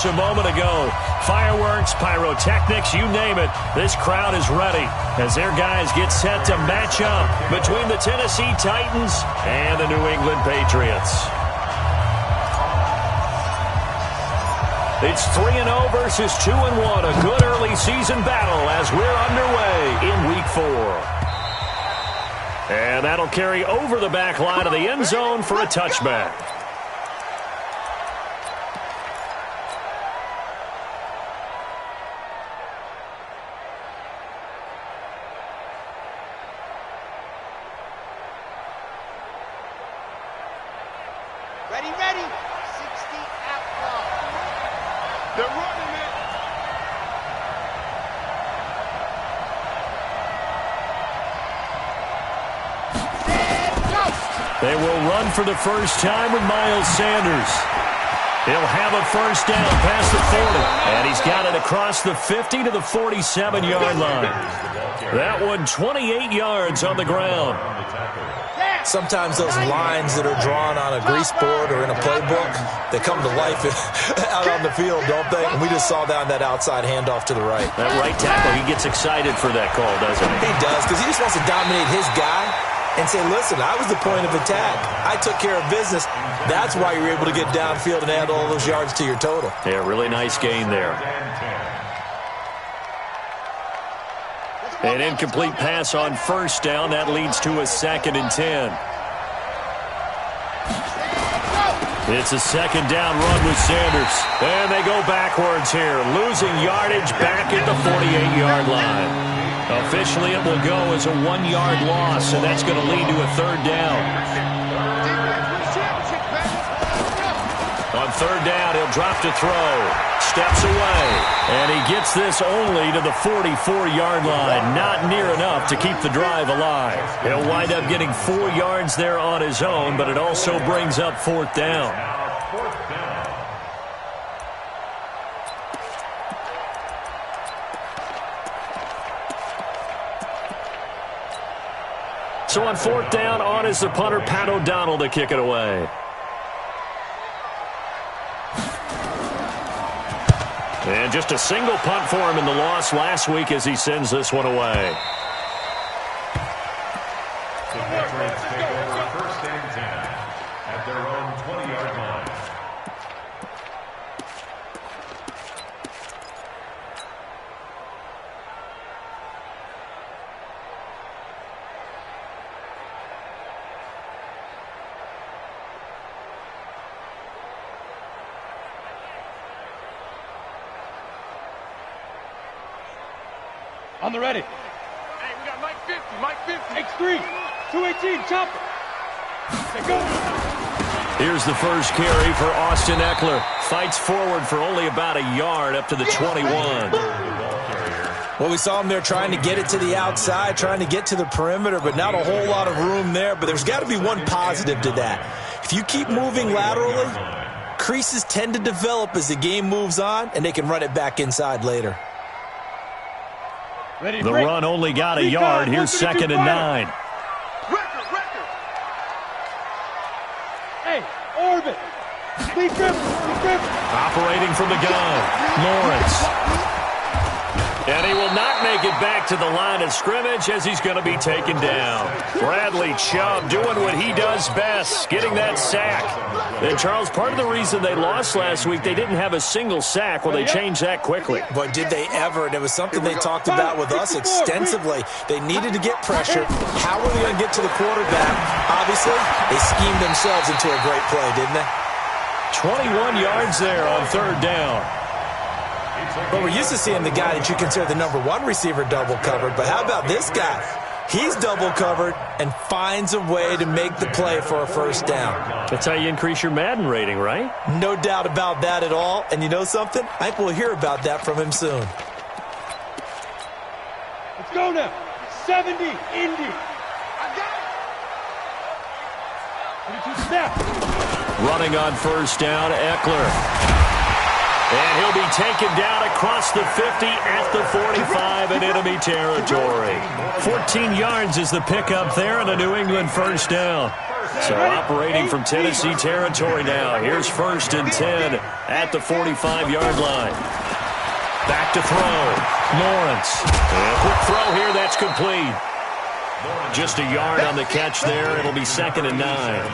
moments a moment ago. Fireworks, pyrotechnics, you name it. This crowd is ready as their guys get set to match up between the Tennessee Titans and the New England Patriots. It's 3-0 versus 2-1. A good early season battle as we're underway in Week 4. And that'll carry over the back line of the end zone for a touchback. Ready, ready. 60 out long. They're running it. They will run for the first time with Miles Sanders. He'll have a first down past the 40. And he's got it across the 50 to the 47-yard line. That one 28 yards on the ground. Sometimes those lines that are drawn on a grease board or in a playbook, they come to life out on the field, don't they? And we just saw that on that outside handoff to the right. That right tackle, he gets excited for that call, doesn't he? He does, because he just wants to dominate his guy and say, listen, I was the point of attack. I took care of business. That's why you're able to get downfield and add all those yards to your total. Yeah, really nice gain there. An incomplete pass on first down. That leads to a 2nd and 10. It's a 2nd down run with Sanders. And they go backwards here, losing yardage back at the 48-yard line. Officially, it will go as a 1-yard loss, and that's going to lead to a 3rd down. On 3rd down, he'll drop to throw. Steps away, and he gets this only to the 44-yard line. Not near enough to keep the drive alive. He'll wind up getting 4 yards there on his own, but it also brings up 4th down. So on 4th down, on is the punter, Pat O'Donnell, to kick it away. And just a single punt for him in the loss last week as he sends this one away. The Patriots take over 1st and 10 at their own 20-yard line. On the ready. Hey, we got Mike 50, Mike 50. X3, 218, chopper. Let's go. Here's the first carry for Austin Eckler. Fights forward for only about a yard up to the 21. Well, we saw him there trying to get it to the outside, trying to get to the perimeter, but not a whole lot of room there. But there's got to be one positive to that. If you keep moving laterally, creases tend to develop as the game moves on, and they can run it back inside later. Ready, The run only got a yard. Here's 2nd and 9. Record. Hey, orbit. Lead grip. Operating from the gun, Lawrence. And he will not make it back to the line of scrimmage as he's going to be taken down. Bradley Chubb doing what he does best, getting that sack. And, Charles, part of the reason they lost last week, they didn't have a single sack. Well, they changed that quickly. But did they ever? And it was something they talked about with us extensively. They needed to get pressure. How were they going to get to the quarterback? Obviously, they schemed themselves into a great play, didn't they? 21 yards there on 3rd down. But we're used to seeing the guy that you consider the #1 receiver double covered. But how about this guy? He's double covered and finds a way to make the play for a first down. That's how you increase your Madden rating, right? No doubt about that at all. And you know something? I think we'll hear about that from him soon. Let's go now. 70, Indy. I got it. 22 snap. Running on first down, Eckler. And he'll be taken down across the 50 at the 45 in enemy territory. 14 yards is the pickup there and a New England first down. So operating from Tennessee territory now. Here's 1st and 10 at the 45-yard line. Back to throw. Lawrence. And quick throw here. That's complete. Just a yard on the catch there. It'll be 2nd and 9.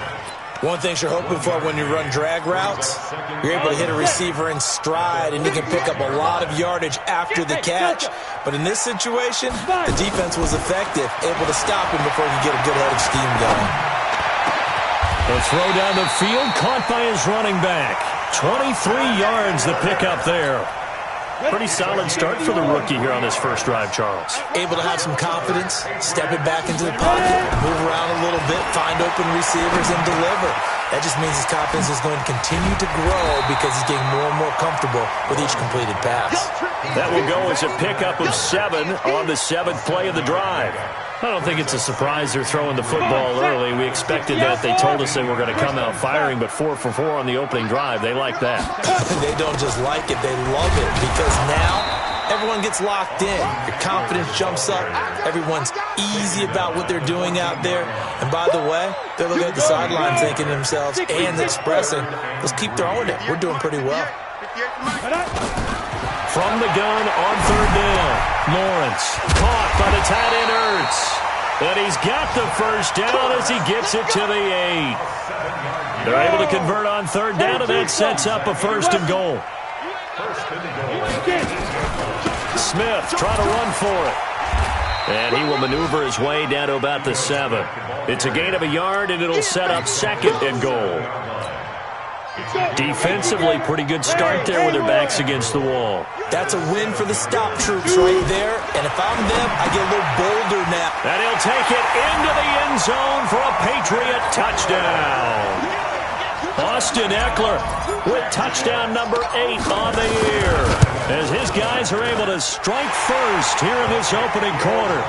One thing you're hoping for when you run drag routes, you're able to hit a receiver in stride, and you can pick up a lot of yardage after the catch. But in this situation, the defense was effective, able to stop him before he could get a good head of steam going. The throw down the field, caught by his running back. 23 yards the pickup there. Pretty solid start for the rookie here on this first drive, Charles. Able to have some confidence, step it back into the pocket, move around a little bit, find open receivers, and deliver. That just means his confidence is going to continue to grow because he's getting more and more comfortable with each completed pass. That will go as a pickup of 7 on the 7th play of the drive. I don't think it's a surprise they're throwing the football early. We expected that. They told us they were going to come out firing, but 4 for 4 on the opening drive. They like that. They don't just like it, they love it, because now everyone gets locked in. Your confidence jumps up. Everyone's easy about what they're doing out there. And by the way, they're looking at the sideline thinking to themselves and expressing, let's keep throwing it. We're doing pretty well. From the gun on 3rd down. Lawrence caught by the tight end Ertz. And he's got the first down as he gets it to the 8. They're able to convert on 3rd down, and that sets up a 1st and goal. Smith trying to run for it. And he will maneuver his way down to about the 7. It's a gain of a yard, and it'll set up 2nd and goal. Defensively, pretty good start there with their backs against the wall. That's a win for the stop troops right there. And if I'm them, I get a little bolder now. And he'll take it into the end zone for a Patriot touchdown. Austin Eckler with touchdown number 8 on the year, as his guys are able to strike first here in this opening quarter.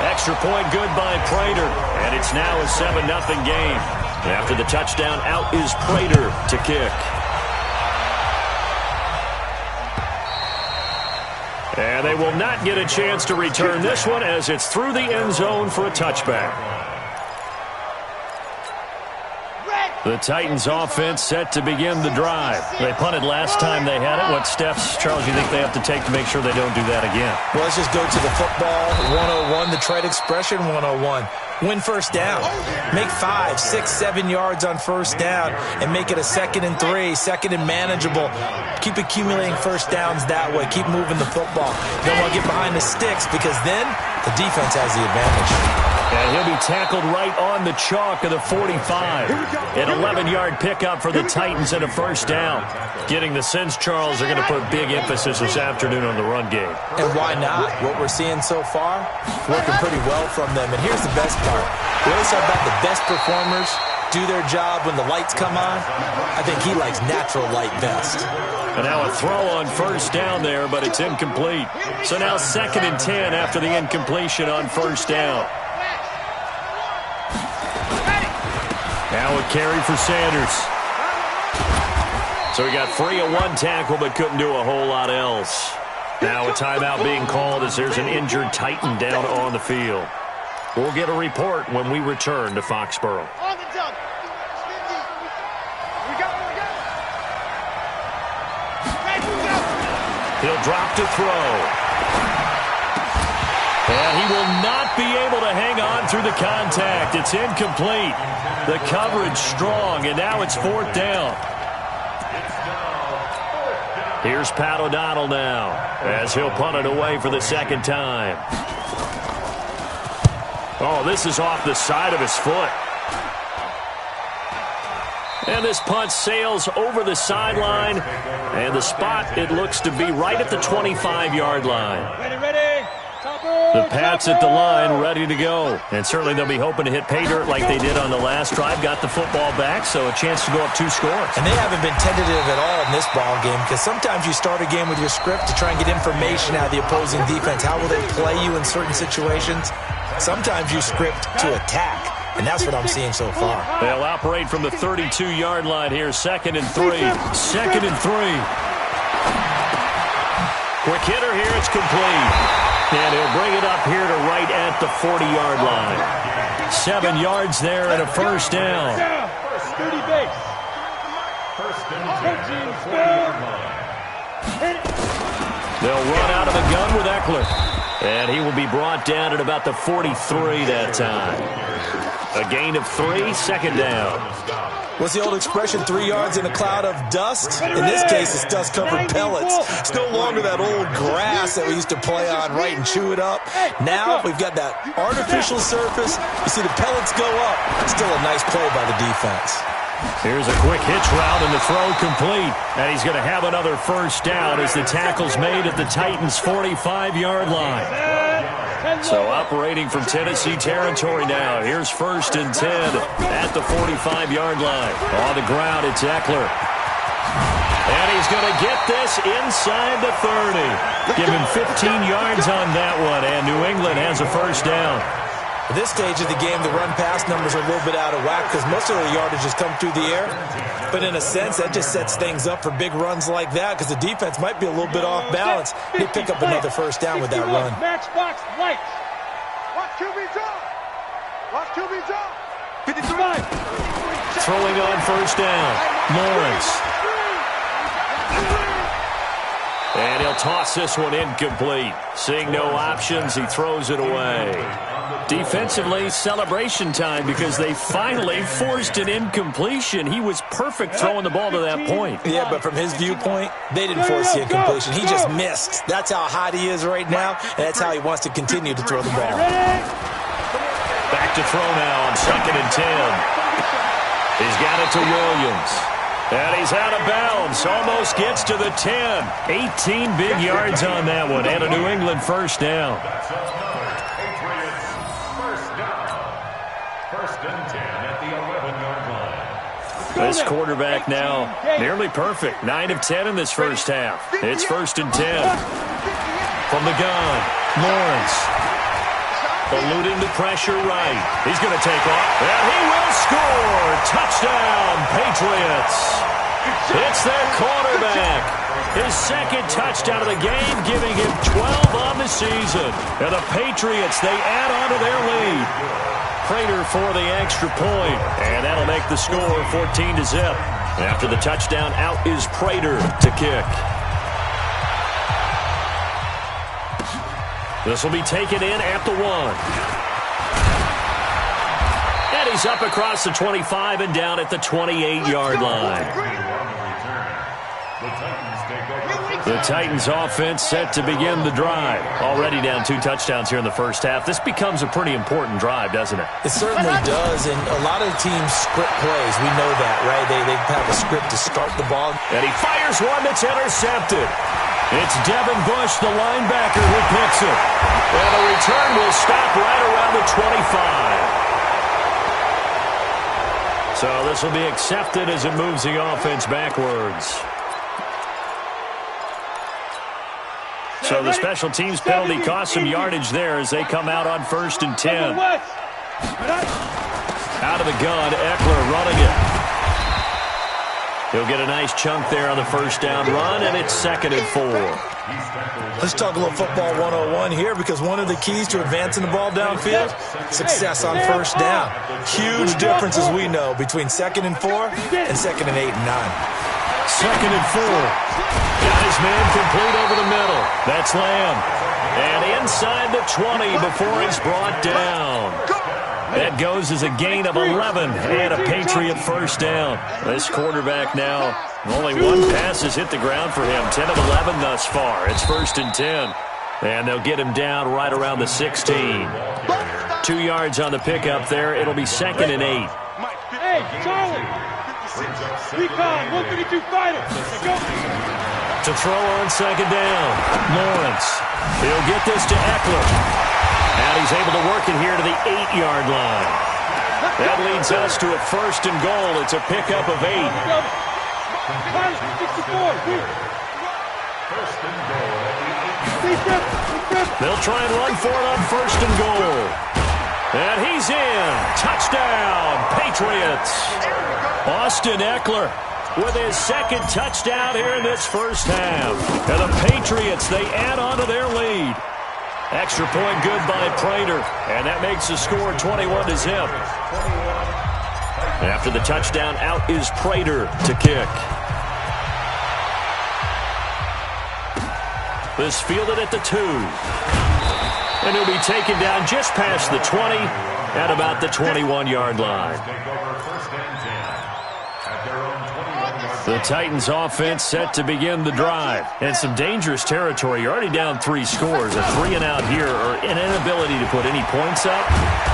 Extra point good by Prater, and it's now a 7-0 game. After the touchdown, out is Prater to kick. And they will not get a chance to return this one as it's through the end zone for a touchback. The Titans offense set to begin the drive. They punted last time they had it. What steps, Charles, you think they have to take to make sure they don't do that again? Well, let's just go to the football 101, the trade expression 101. Win 1st down. Make 5, 6, 7 yards on 1st down and make it a 2nd and 3, 2nd and manageable. Keep accumulating 1st downs that way. Keep moving the football. You don't want to get behind the sticks because then the defense has the advantage. And he'll be tackled right on the chalk of the 45. An 11-yard pickup for the Titans and a 1st down. Getting the sense, Charles, they're going to put big emphasis this afternoon on the run game. And why not? What we're seeing so far, working pretty well from them. And here's the best part. We always talk about the best performers do their job when the lights come on. I think he likes natural light best. And now a throw on 1st down there, but it's incomplete. So now 2nd and 10 after the incompletion on 1st down. Now a carry for Sanders. So he got free of 1 tackle but couldn't do a whole lot else. Now a timeout being called as there's an injured Titan down on the field. We'll get a report when we return to Foxborough. On the jump. 50. We got it. He'll drop to throw. And he will not be able to hang on through the contact. It's incomplete. The coverage strong, and now it's 4th down. Here's Pat O'Donnell now, as he'll punt it away for the 2nd time. Oh, this is off the side of his foot. And this punt sails over the sideline, and the spot, it looks to be right at the 25-yard line. Ready. The Pats at the line, ready to go. And certainly they'll be hoping to hit pay dirt like they did on the last drive. Got the football back, so a chance to go up 2 scores. And they haven't been tentative at all in this ball game, because sometimes you start a game with your script to try and get information out of the opposing defense. How will they play you in certain situations? Sometimes you script to attack, and that's what I'm seeing so far. They'll operate from the 32-yard line here. 2nd and 3. 2nd and 3. Quick hitter here. It's complete. And he'll bring it up here to right at the 40-yard line. 7 yards there and a first down. 30 base. First and 10 at the 40-yard line. They'll run out of the gun with Eckler. And he will be brought down at about the 43 that time. A gain of 3, second down. What's the old expression, 3 yards in a cloud of dust? In this case, it's dust-covered pellets. It's no longer that old grass that we used to play on, right, and chew it up. Now we've got that artificial surface. You see the pellets go up. Still a nice play by the defense. Here's a quick hitch route and the throw complete. And he's going to have another first down as the tackle's made at the Titans' 45-yard line. So operating from Tennessee territory now. Here's first and 10 at the 45-yard line. On the ground, it's Eckler. And he's going to get this inside the 30. Give him 15 yards on that one, and New England has a first down. At this stage of the game, the run-pass numbers are a little bit out of whack because most of the yardage has come through the air. But in a sense, that just sets things up for big runs like that because the defense might be a little bit off balance. They pick up another first down with that run. Matchbox lights. Watch QB drop. Watch QB drop. 55. Throwing on first down, Lawrence. And he'll toss this one incomplete. Seeing no options, he throws it away. Defensively, celebration time because they finally forced an incompletion. He was perfect throwing the ball to that point. Yeah, but from his viewpoint, they didn't force the incompletion. He just missed. That's how hot he is right now, and that's how he wants to continue to throw the ball. Back to throw now on second and 10. He's got it to Williams. And he's out of bounds. Almost gets to the 10. 18 big yards on that one. And a New England first down. First and 10 at the 11-yard line. This quarterback now nearly perfect. 9 of 10 in this first half. It's first and 10. From the gun, Lawrence. Eluding the pressure right. He's going to take off. And he will score. Touchdown, Patriots. It's their quarterback. His second touchdown of the game, giving him 12 on the season. And the Patriots, they add on to their lead. Prater for the extra point. And that'll make the score 14-0. After the touchdown, out is Prater to kick. This will be taken in at the 1. And he's up across the 25 and down at the 28-yard line. The Titans offense set to begin the drive. Already down 2 touchdowns here in the first half. This becomes a pretty important drive, doesn't it? It certainly does, and a lot of the teams script plays. We know that, right? They have a script to start the ball. And he fires one that's intercepted. It's Devin Bush, the linebacker, who picks it. And the return will stop right around the 25. So this will be accepted as it moves the offense backwards. So the special teams penalty cost some yardage there as they come out on first and 10. Out of the gun, Eckler running it. He'll get a nice chunk there on the first down run, and it's second and 4. Let's talk a little football 101 here because one of the keys to advancing the ball downfield, success on first down. Huge difference, as we know, between second and 4 and second and 8 and 9. Second and 4. Got his man complete over the middle. That's Lamb. And inside the 20 before he's brought down. That goes as a gain of 11 and a Patriot first down. This quarterback now, only 1 pass has hit the ground for him. 10 of 11 thus far. It's first and 10. And they'll get him down right around the 16. 2 yards on the pickup there. It'll be second and 8. Hey, Charlie. Recon, 132 fighter. Go. To throw on second down, Lawrence. He'll get this to Eckler. And he's able to work it here to the 8-yard line. That leads us to a first and goal. It's a pickup of 8. They'll try and run for it on first and goal. And he's in. Touchdown, Patriots. Austin Eckler with his second touchdown here in this first half. And the Patriots, they add on to their lead. Extra point good by Prater, and that makes the score 21-0. After the touchdown, out is Prater to kick. This fielded at the 2. And he'll be taken down just past the 20 at about the 21-yard line. The Titans offense set to begin the drive. And some dangerous territory. You're already down 3 scores. A 3-and-out here, or an inability to put any points up.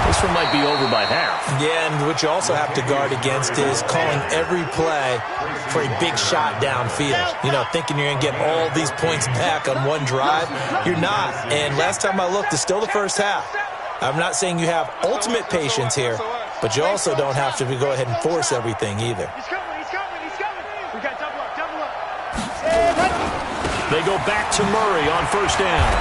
This one might be over by half. Yeah, and what you also have to guard against is calling every play for a big shot downfield. You know, thinking you're going to get all these points back on one drive. You're not. And last time I looked, it's still the first half. I'm not saying you have ultimate patience here, but you also don't have to go ahead and force everything either. They go back to Murray on first down.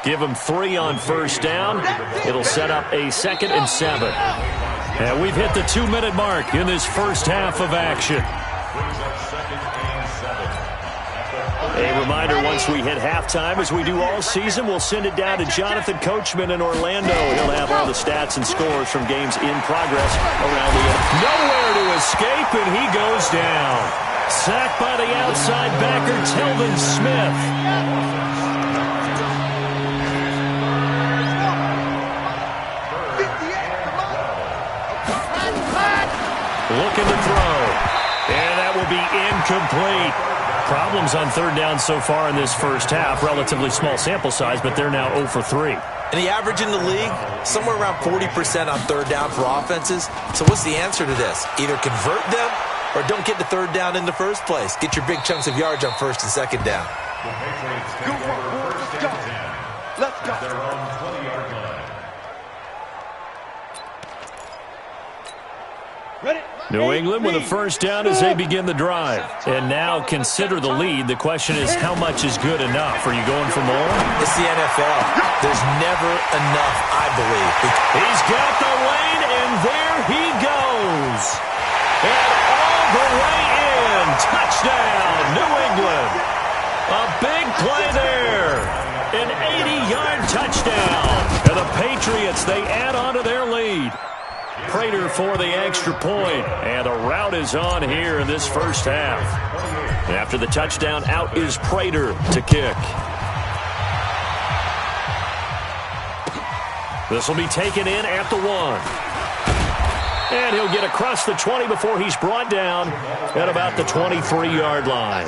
Give him 3 on first down. It'll set up a 2nd and 7. And we've hit the 2-minute mark in this first half of action. A reminder, once we hit halftime, as we do all season, we'll send it down to Jonathan Coachman in Orlando. He'll have all the stats and scores from games in progress around the end. Nowhere to escape, and he goes down. Sacked by the outside backer, Telvin Smith. Looking to throw. And that will be incomplete. Problems on third down so far in this first half. Relatively small sample size, but they're now 0 for 3. And the average in the league, somewhere around 40% on third down for offenses. So what's the answer to this? Either convert them or don't get to third down in the first place. Get your big chunks of yards on first and second down. Let's go. Their own 20-yard line. Ready? New England with a first down as they begin the drive. And now consider the lead. The question is, how much is good enough? Are you going for more? It's the NFL. There's never enough, I believe. He's got the lane, and there he goes. And all the way in. Touchdown, New England. A big play there. An 80-yard touchdown. And the Patriots, they add on to their lead. Prater for the extra point. And a rout is on here in this first half. After the touchdown, out is Prater to kick. This will be taken in at the 1. And he'll get across the 20 before he's brought down at about the 23-yard line.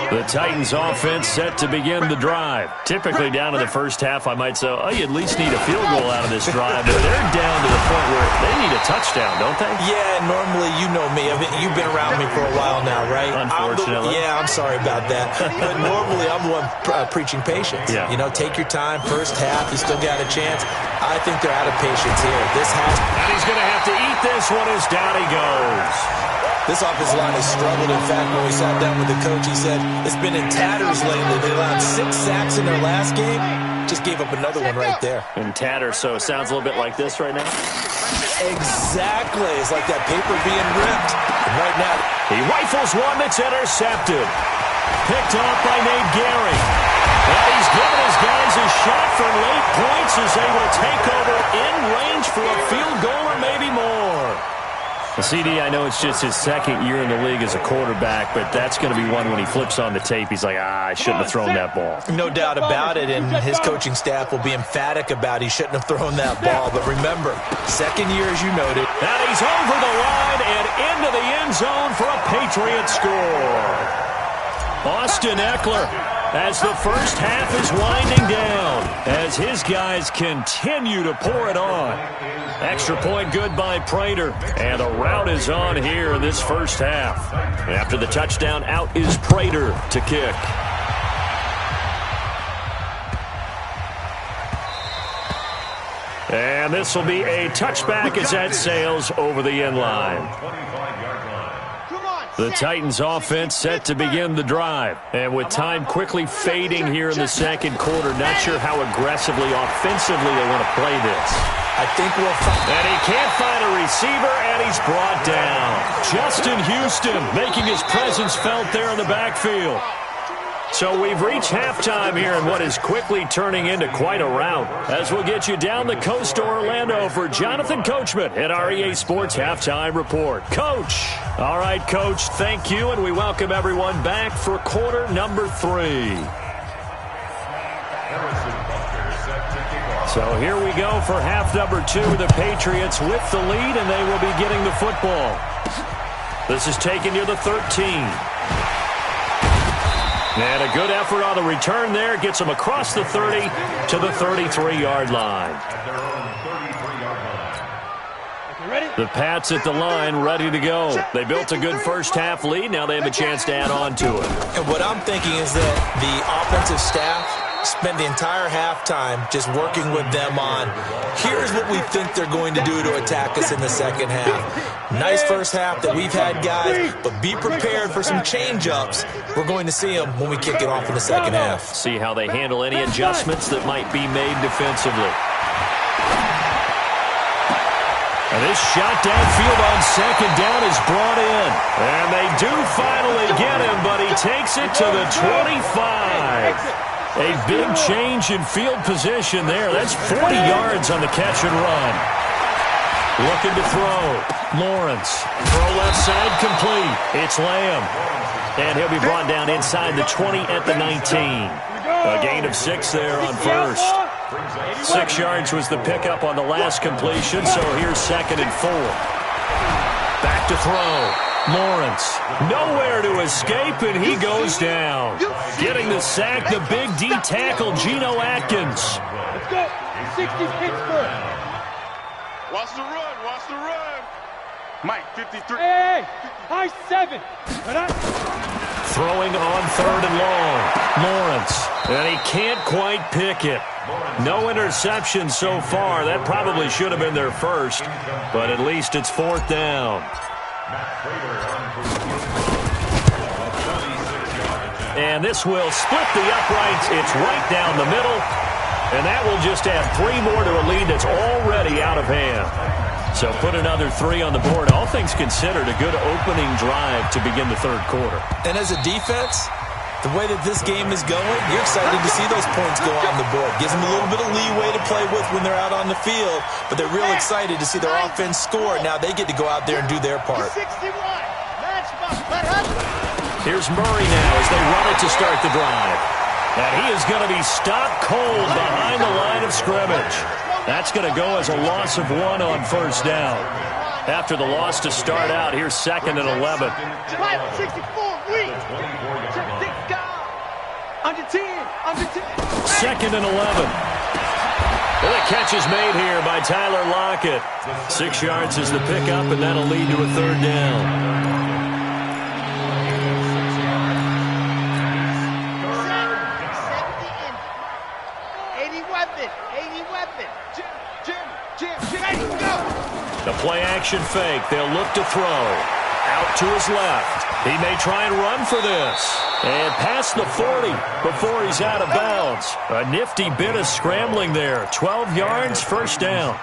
The Titans offense set to begin the drive. Typically down in the first half, I might say, oh, you at least need a field goal out of this drive. But they're down to the point where they need a touchdown, don't they? Yeah, normally, you know me. You've been around me for a while now, right? Unfortunately. I'm sorry about that. But normally, I'm the one preaching patience. Yeah. You know, take your time. First half, you still got a chance. I think they're out of patience here. This has... And he's going to have to eat this one as down he goes. This offensive line has struggled. In fact, when we sat down with the coach, he said it's been in tatters lately. They allowed 6 sacks in their last game. Just gave up another one right there. In tatters, so it sounds a little bit like this right now. Exactly. It's like that paper being ripped. And right now, he rifles one that's intercepted. Picked off by Nate Gehring. And he's given his guys a shot for late points as they will take over in range for a field goal or maybe more. CD, I know it's just his second year in the league as a quarterback, but that's going to be one when he flips on the tape. He's like, I shouldn't have thrown that ball. No doubt about it, and his coaching staff will be emphatic about he shouldn't have thrown that ball. But remember, second year, as you noted. And he's over the line and into the end zone for a Patriot score. Austin Eckler, as the first half is winding down, as his guys continue to pour it on. Extra point good by Prater, and a rout is on here in this first half. After the touchdown, out is Prater to kick. And this will be a touchback as that sails over the end line. The Titans offense set to begin the drive. And with time quickly fading here in the second quarter, not sure how aggressively, offensively they want to play this. I think we'll find. And he can't find a receiver, and he's brought down. Justin Houston making his presence felt there in the backfield. So we've reached halftime here in what is quickly turning into quite a rout. As we'll get you down the coast to Orlando for Jonathan Coachman at our EA Sports Halftime Report. Coach. All right, Coach, thank you, and we welcome everyone back for quarter number 3. So here we go for half number 2. The Patriots with the lead, and they will be getting the football. This is taken near the 13. And a good effort on the return there. Gets them across the 30 to the 33-yard line. The Pats at the line, ready to go. They built a good first-half lead. Now they have a chance to add on to it. And what I'm thinking is that the offensive staff spend the entire halftime just working with them on, here's what we think they're going to do to attack us in the second half. Nice first half that we've had, guys, but be prepared for some change-ups. We're going to see them when we kick it off in the second half. See how they handle any adjustments that might be made defensively. And this shot downfield on second down is brought in. And they do finally get him, but he takes it to the 25. A big change in field position there. That's 40 yards on the catch and run. Looking to throw. Lawrence. Throw left side complete. It's Lamb. And he'll be brought down inside the 20 at the 19. A gain of 6 there on first. 6 yards was the pickup on the last completion, so here's 2nd and 4. Back to throw. Lawrence, nowhere to escape, and he goes down. Getting the sack, the big D tackle, Geno Atkins. Let's go. 60 Pittsburgh. Watch the run. Watch the run. Mike, 53. Hey, high 7. Throwing on 3rd and long. Lawrence, and he can't quite pick it. No interception so far. That probably should have been their first, but at least it's 4th down. And this will split the uprights. It's right down the middle. And that will just add 3 more to a lead that's already out of hand. So put another 3 on the board. All things considered, a good opening drive to begin the third quarter. And as a defense, the way that this game is going, you're excited to see those points go on the board. Gives them a little bit of leeway to play with when they're out on the field, but they're real excited to see their offense score. Now they get to go out there and do their part. Here's Murray now as they run it to start the drive. And he is going to be stopped cold behind the line of scrimmage. That's going to go as a loss of 1 on first down. After the loss to start out, here's 2nd and 11. 2nd and 11. Well, the catch is made here by Tyler Lockett. 6 yards is the pickup, and that'll lead to a 3rd down. 80 weapon. Jim, go. The play action fake. They'll look to throw. Out to his left. He may try and run for this. And past the 40 before he's out of bounds. A nifty bit of scrambling there. 12 yards, first down.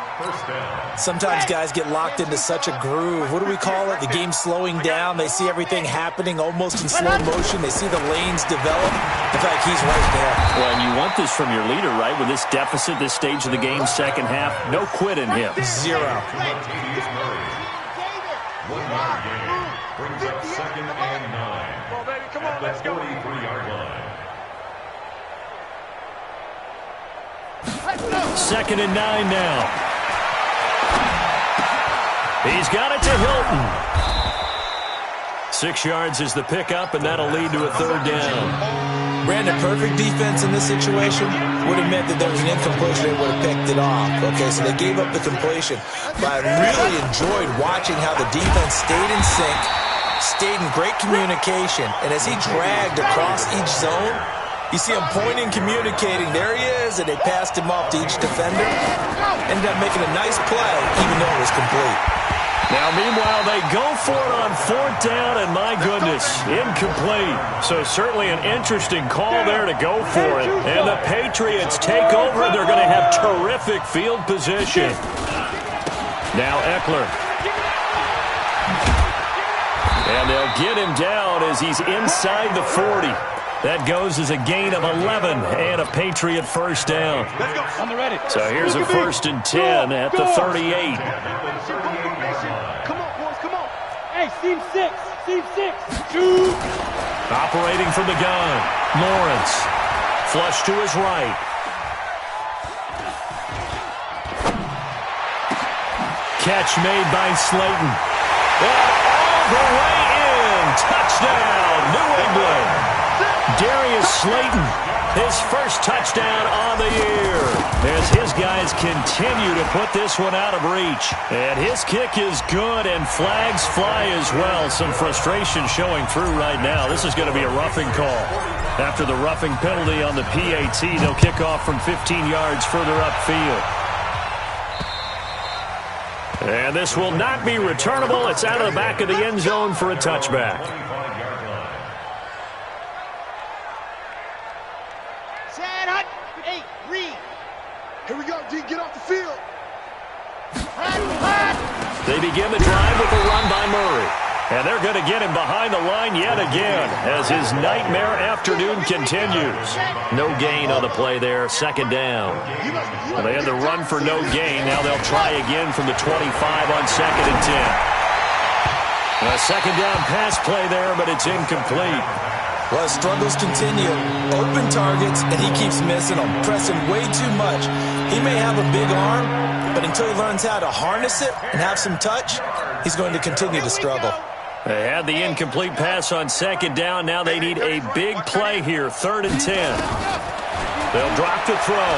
Sometimes guys get locked into such a groove. What do we call it? The game's slowing down. They see everything happening almost in slow motion. They see the lanes develop. In fact, he's right there. Well, and you want this from your leader, right? With this deficit, this stage of the game, second half, no quit in him. 0. 1 yard gain brings up 2nd and 9. Come on, baby. Come on, let's go. 43-yard line. 2nd and 9 now. He's got it to Hilton. 6 yards is the pickup, and that'll lead to a 3rd down. Brandon, perfect defense in this situation would have meant that there was an incompletion. They would have picked it off. Okay, so they gave up the completion. But I really enjoyed watching how the defense stayed in sync, stayed in great communication, and as he dragged across each zone, you see him pointing, communicating. There he is, and they passed him off to each defender. Ended up making a nice play, even though it was complete. Now, meanwhile, they go for it on 4th down, and my goodness, incomplete. So certainly an interesting call there to go for it. And the Patriots take over. They're going to have terrific field position. Now Eckler. get him down as he's inside the 40. That goes as a gain of 11 and a Patriot first down. On the ready. So here's a 1st and 10 at the 38. Come on, boys, come on. Hey, seam 6. Shoot. Operating from the gun, Lawrence. Flush to his right. Catch made by Slayton. And all the way in. Touchdown, New England. Darius Slayton, his first touchdown on the year, as his guys continue to put this one out of reach. And his kick is good, and flags fly as well. Some frustration showing through right now. This is going to be a roughing call. After the roughing penalty on the PAT, they'll kick off from 15 yards further upfield. And this will not be returnable. It's out of the back of the end zone for a touchback. Here we go, D. Get off the field. They begin the drive with a run by Murray. And they're going to get him behind the line yet again as his nightmare afternoon continues. No gain on the play there, 2nd down. Well, they had the run for no gain. Now they'll try again from the 25 on 2nd and 10. A 2nd down pass play there, but it's incomplete. Well, struggles continue. Open targets, and he keeps missing them, pressing way too much. He may have a big arm, but until he learns how to harness it and have some touch, he's going to continue to struggle. They had the incomplete pass on 2nd down. Now they need a big play here, 3rd and 10. They'll drop the throw.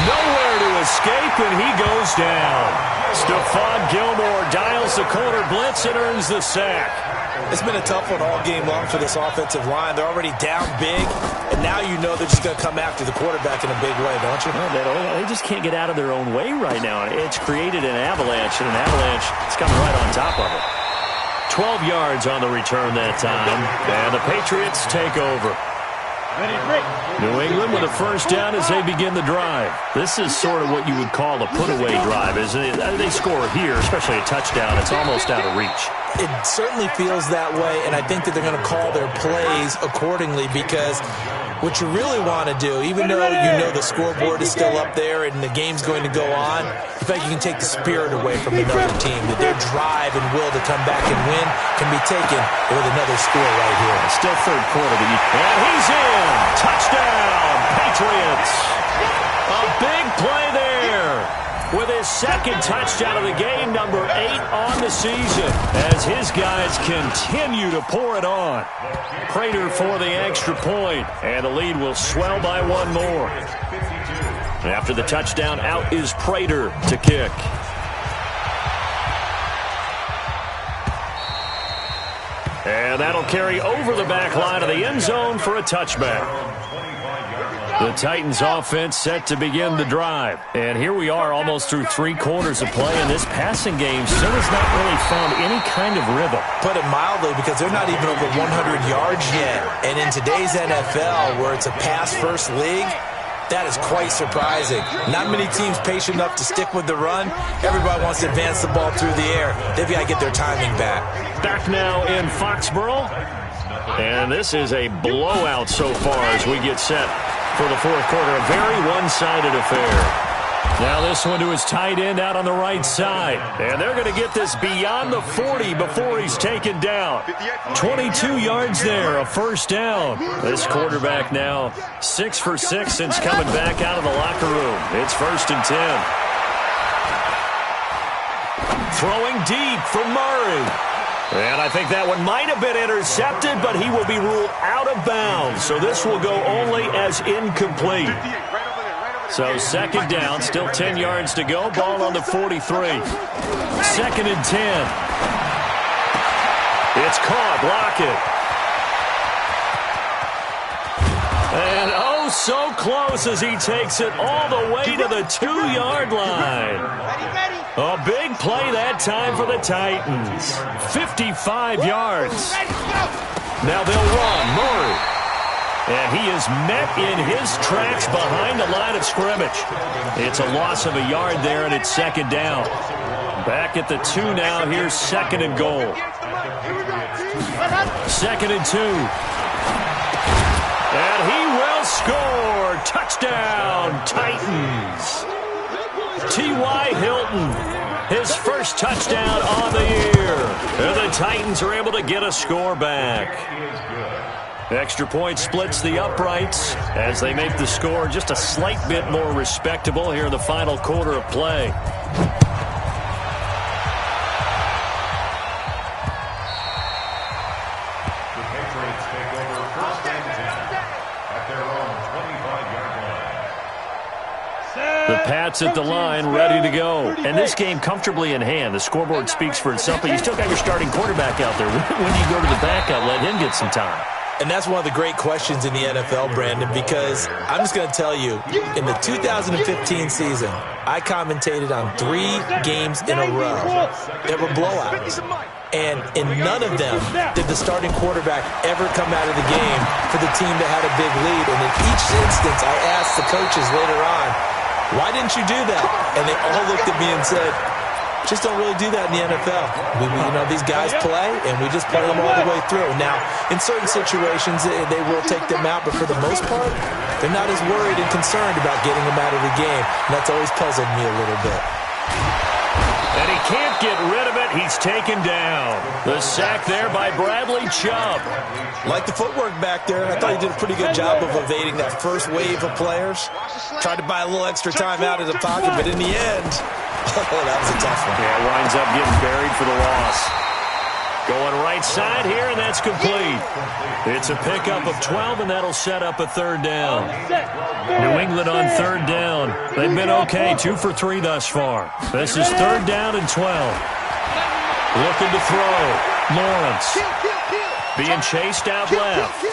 Nowhere to escape, and he goes down. Stephon Gilmore dials the corner blitz and earns the sack. It's been a tough one all game long for this offensive line. They're already down big, and now you know they're just going to come after the quarterback in a big way, don't you? Well, they just can't get out of their own way right now. It's created an avalanche, and an avalanche is coming right on top of it. 12 yards on the return that time, and the Patriots take over. New England with a first down as they begin the drive. This is sort of what you would call a put-away drive, isn't it? They score here, especially a touchdown. It's almost out of reach. It certainly feels that way, and I think that they're going to call their plays accordingly because what you really want to do, even though you know the scoreboard is still up there and the game's going to go on, in fact, you can take the spirit away from another team, that their drive and will to come back and win can be taken with another score right here. Still 3rd quarter. And he's in. Touchdown, Patriots. A big play there with his 2nd touchdown of the game, number 8 on the season, as his guys continue to pour it on. Prater for the extra point, and the lead will swell by 1 more. After the touchdown, out is Prater to kick. And that'll carry over the back line of the end zone for a touchback. The Titans offense set to begin the drive. And here we are almost through 3 quarters of play, and this passing game still has not really found any kind of rhythm. Put it mildly, because they're not even over 100 yards yet. And in today's NFL, where it's a pass-first league, that is quite surprising. Not many teams patient enough to stick with the run. Everybody wants to advance the ball through the air. They've got to get their timing back. Back now in Foxborough. And this is a blowout so far as we get set for the 4th quarter. A very one-sided affair. Now this one to his tight end out on the right side. And they're going to get this beyond the 40 before he's taken down. 22 yards there, a first down. This quarterback now 6 for 6 since coming back out of the locker room. It's 1st and 10. Throwing deep for Murray. And I think that one might have been intercepted, but he will be ruled out of bounds. So this will go only as incomplete. So 2nd down, still 10 yards to go. Ball on the 43. 2nd and 10. It's caught. Lockett. And oh, so close as he takes it all the way to the 2-yard line. A big play that time for the Titans. 55 yards. Now they'll run. Murray. And he is met in his tracks behind the line of scrimmage. It's a loss of a yard there, and it's 2nd down. Back at the 2 now. Here's 2nd and goal. 2nd and 2. And he will score. Touchdown, Titans. T.Y. Hilton, his first touchdown on the year. And the Titans are able to get a score back. Extra point splits the uprights as they make the score just a slight bit more respectable here in the final quarter of play. The Pats at the line, ready to go. And this game comfortably in hand. The scoreboard speaks for itself, but you still got your starting quarterback out there. When you go to the backup, let him get some time. And that's one of the great questions in the NFL, Brandon, because I'm just going to tell you, in the 2015 season, I commentated on 3 games in a row that were blowouts. And in none of them did the starting quarterback ever come out of the game for the team that had a big lead. And in each instance, I asked the coaches later on, why didn't you do that? And they all looked at me and said, just don't really do that in the NFL. These guys play, and we just play them all the way through. Now, in certain situations, they will take them out, but for the most part, they're not as worried and concerned about getting them out of the game. And that's always puzzled me a little bit. And he can't get rid of it. He's taken down. The sack there by Bradley Chubb. Like the footwork back there. I thought he did a pretty good job of evading that first wave of players. Tried to buy a little extra time out of the pocket, but in the end, oh, that was a tough one. Yeah, winds up getting buried for the loss. Going right side here, and that's complete. It's a pickup of 12, and that'll set up a 3rd down. New England on 3rd down. They've been okay, 2 for 3 thus far. This is 3rd down and 12. Looking to throw. Lawrence. Being chased out left.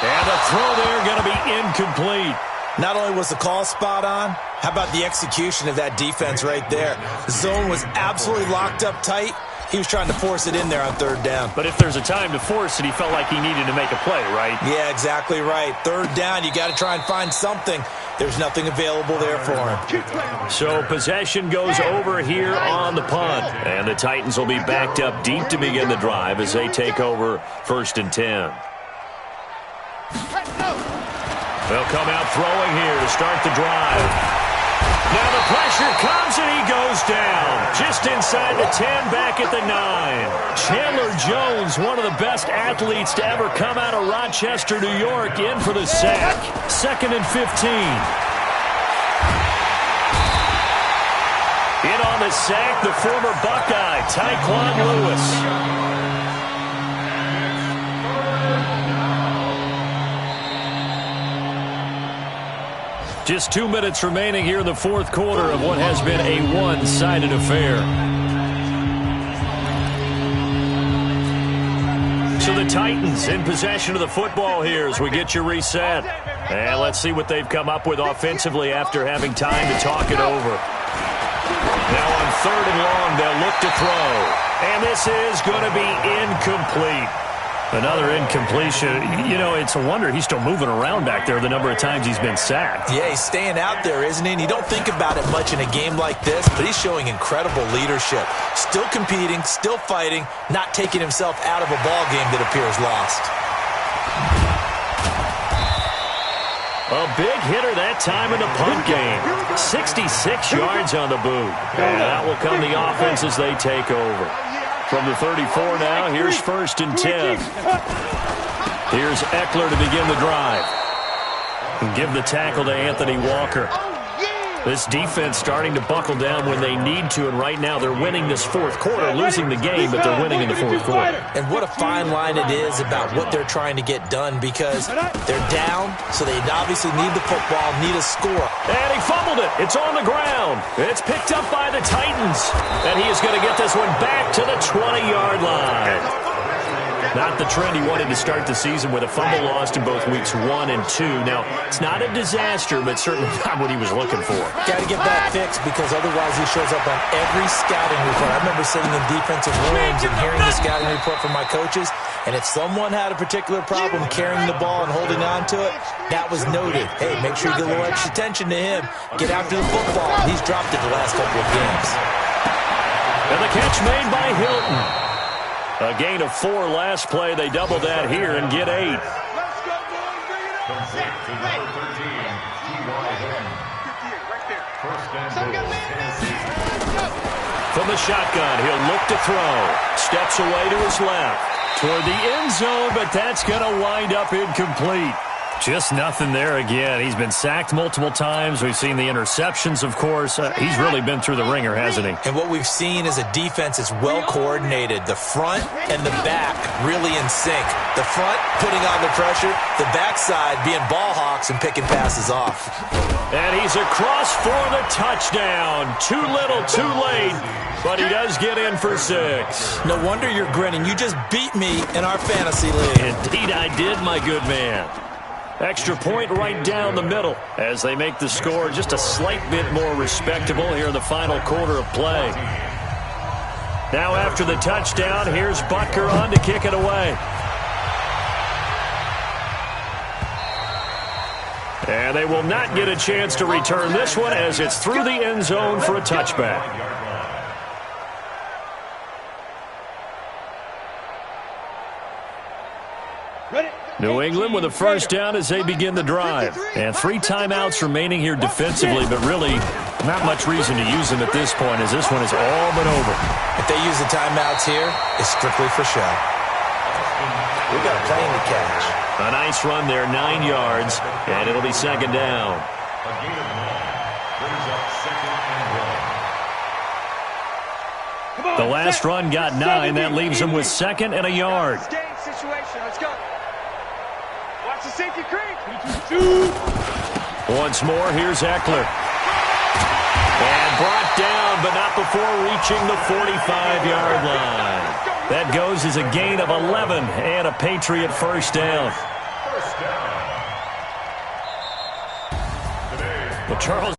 And the throw there going to be incomplete. Not only was the call spot on, how about the execution of that defense right there? The zone was absolutely locked up tight. He was trying to force it in there on 3rd down. But if there's a time to force it, he felt like he needed to make a play, right? Yeah, exactly right. 3rd down, you got to try and find something. There's nothing available there for him. So possession goes over here on the punt. And the Titans will be backed up deep to begin the drive as they take over 1st and 10. They'll come out throwing here to start the drive. Now the pressure comes and he goes down. Just inside the 10, back at the 9. Chandler Jones, one of the best athletes to ever come out of Rochester, New York, in for the sack. 2nd and 15. In on the sack, the former Buckeye, Tyquan Lewis. Just 2 minutes remaining here in the 4th quarter of what has been a one-sided affair. So the Titans in possession of the football here as we get you reset. And let's see what they've come up with offensively after having time to talk it over. Now on 3rd and long, they'll look to throw. And this is going to be incomplete. Another incompletion. It's a wonder he's still moving around back there the number of times he's been sacked. Yeah, he's staying out there, isn't he? And you don't think about it much in a game like this, but he's showing incredible leadership. Still competing, still fighting, not taking himself out of a ball game that appears lost. A big hitter that time in the punt game. 66 yards on the boot. And that will come the offense as they take over. From the 34 now, here's 1st and 10. Here's Eckler to begin the drive. And give the tackle to Anthony Walker. This defense starting to buckle down when they need to, and right now they're winning this 4th quarter, losing the game, but they're winning in the 4th quarter. And what a fine line it is about what they're trying to get done, because they're down, so they obviously need the football, need a score. And he fumbled it. It's on the ground. It's picked up by the Titans. And he is going to get this one back to the 20-yard line. Not the trend he wanted to start the season with a fumble lost in both weeks 1 and 2. Now, it's not a disaster, but certainly not what he was looking for. Got to get that fixed because otherwise he shows up on every scouting report. I remember sitting in defensive rooms and hearing the scouting report from my coaches, and if someone had a particular problem carrying the ball and holding on to it, that was noted. Hey, make sure you get a little extra attention to him. Get after the football. He's dropped it the last couple of games. And the catch made by Hilton. A gain of 4 last play. They double that here and get 8. From the shotgun, he'll look to throw. Steps away to his left. Toward the end zone, but that's going to wind up incomplete. Just nothing there again. He's been sacked multiple times. We've seen the interceptions, of course. He's really been through the ringer, hasn't he? And what we've seen is a defense that's well-coordinated. The front and the back really in sync. The front putting on the pressure. The backside being ball hawks and picking passes off. And he's across for the touchdown. Too little, too late. But he does get in for 6. No wonder you're grinning. You just beat me in our fantasy league. Indeed I did, my good man. Extra point right down the middle as they make the score just a slight bit more respectable here in the final quarter of play. Now after the touchdown, here's Butker on to kick it away. And they will not get a chance to return this one as it's through the end zone for a touchback. New England with a first down as they begin the drive. And 3 timeouts remaining here defensively, but really not much reason to use them at this point as this one is all but over. If they use the timeouts here, it's strictly for show. We've got a plane to catch. A nice run there, 9 yards, and it'll be second down. A gain of 9 brings up second and 1. The last run got 9. That leaves them with 2nd and a yard. Situation. Let's go. Watch the safety creek. Once more, here's Eckler. And brought down, but not before reaching the 45-yard line. That goes as a gain of 11 and a Patriot first down. First down. Well, Charles.